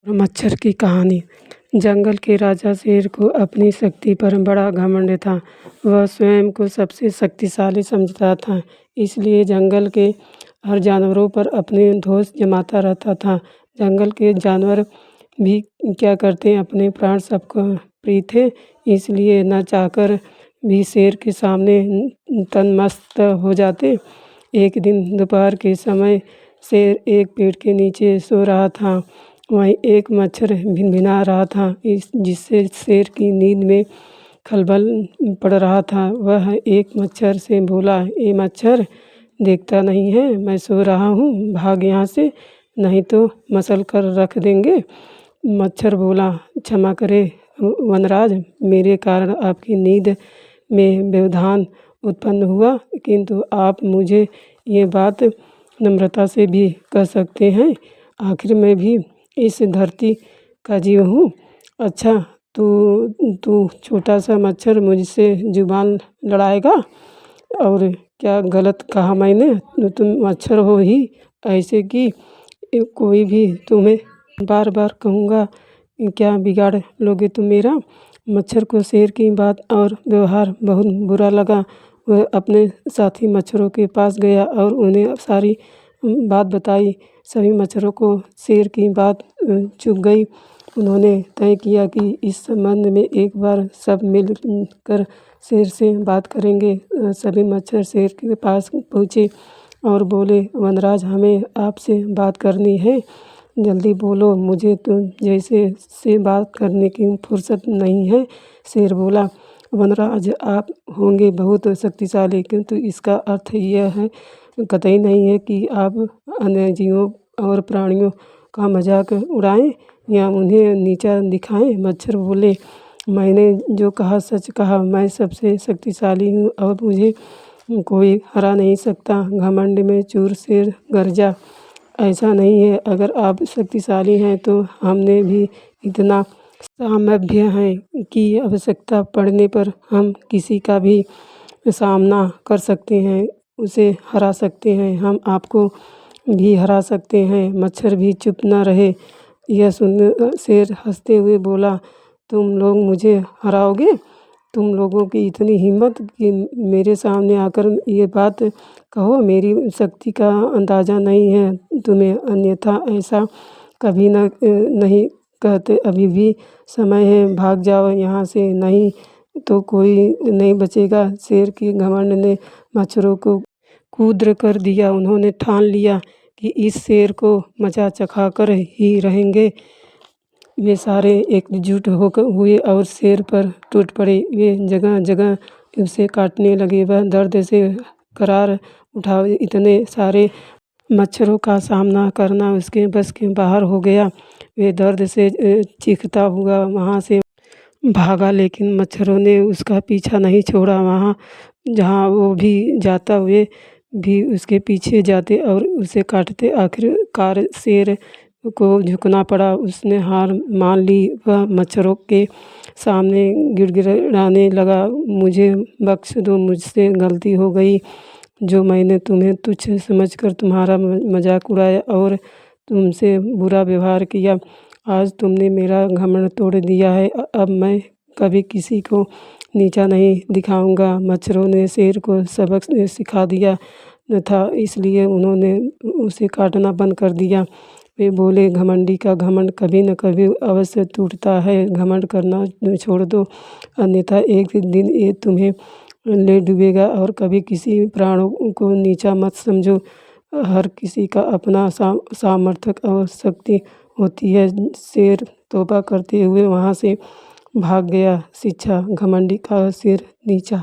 मच्छर की कहानी। जंगल के राजा शेर को अपनी शक्ति पर बड़ा घमंड था। वह स्वयं को सबसे शक्तिशाली समझता था, इसलिए जंगल के हर जानवरों पर अपने दोष जमाता रहता था। जंगल के जानवर भी क्या करते, अपने प्राण सबको प्रिय थे, इसलिए न चाहकर भी शेर के सामने तन्मस्त हो जाते। एक दिन दोपहर के समय शेर एक पेड़ के नीचे सो रहा था। वहीं एक मच्छर भिनभिना रहा था, जिससे शेर की नींद में खलबल पड़ रहा था। वह एक मच्छर से बोला, ए मच्छर, देखता नहीं है मैं सो रहा हूँ, भाग यहाँ से, नहीं तो मसल कर रख देंगे। मच्छर बोला, क्षमा करें वनराज, मेरे कारण आपकी नींद में व्यवधान उत्पन्न हुआ, किंतु आप मुझे ये बात नम्रता से भी कह सकते हैं। आखिर मैं भी इस धरती का जीव हूँ। अच्छा, तू छोटा सा मच्छर मुझसे जुबान लड़ाएगा? और क्या गलत कहा मैंने? तुम मच्छर हो ही ऐसे कि कोई भी तुम्हें बार बार कहूँगा, क्या बिगाड़ लोगे तुम मेरा? मच्छर को शेर की बात और व्यवहार बहुत बुरा लगा। वह अपने साथी मच्छरों के पास गया और उन्हें सारी बात बताई। सभी मच्छरों को शेर की बात चुभ गई। उन्होंने तय किया कि इस संबंध में एक बार सब मिल कर शेर से बात करेंगे। सभी मच्छर शेर के पास पहुँचे और बोले, वनराज, हमें आपसे बात करनी है, जल्दी बोलो, मुझे तो जैसे से बात करने की फुर्सत नहीं है। शेर बोला, वनराज, आप होंगे बहुत शक्तिशाली, किंतु इसका अर्थ यह है कतई नहीं है कि आप अन्य जीवों और प्राणियों का मजाक उड़ाएं या उन्हें नीचा दिखाएं। मच्छर बोले, मैंने जो कहा सच कहा, मैं सबसे शक्तिशाली हूँ और मुझे कोई हरा नहीं सकता। घमंड में चूर शेर गरजा, ऐसा नहीं है, अगर आप शक्तिशाली हैं तो हमने भी इतना सामर्थ्य है कि आवश्यकता पड़ने पर हम किसी का भी सामना कर सकते हैं, उसे हरा सकते हैं, हम आपको भी हरा सकते हैं। मच्छर भी चुप न रहे। यह सुन शेर हंसते हुए बोला, तुम लोग मुझे हराओगे? तुम लोगों की इतनी हिम्मत कि मेरे सामने आकर ये बात कहो? मेरी शक्ति का अंदाज़ा नहीं है तुम्हें, अन्यथा ऐसा कभी नहीं कहते। अभी भी समय है, भाग जाओ यहाँ से, नहीं तो कोई नहीं बचेगा। शेर के घमंड ने मच्छरों को कूद्र कर दिया। उन्होंने ठान लिया कि इस शेर को मचा चखा कर ही रहेंगे। वे सारे एकजुट होकर हुए और शेर पर टूट पड़े। वे जगह जगह उसे काटने लगे। वह दर्द से करार उठा। इतने सारे मच्छरों का सामना करना उसके बस के बाहर हो गया। वे दर्द से चीखता हुआ वहाँ से भागा, लेकिन मच्छरों ने उसका पीछा नहीं छोड़ा। वहाँ जहाँ वो भी जाता, वे भी उसके पीछे जाते और उसे काटते। आखिरकार शेर को झुकना पड़ा। उसने हार मान ली। वह मच्छरों के सामने गिड़गिड़ाने लगा, मुझे बख्श दो, मुझसे गलती हो गई। जो मैंने तुम्हें तुच्छ समझकर तुम्हारा मजाक उड़ाया और तुमसे बुरा व्यवहार किया, आज तुमने मेरा घमंड तोड़ दिया है। अब मैं कभी किसी को नीचा नहीं दिखाऊंगा। मच्छरों ने शेर को सबक सिखा दिया था, इसलिए उन्होंने उसे काटना बंद कर दिया। वे बोले, घमंडी का घमंड कभी न कभी अवश्य टूटता है। घमंड करना छोड़ दो, अन्यथा एक दिन ये तुम्हें ले डूबेगा। और कभी किसी प्राणों को नीचा मत समझो। हर किसी का अपना सामर्थ्य और शक्ति होती है। शेर तौबा करते हुए वहाँ से भाग गया। शिक्षा, घमंडी का सिर नीचा।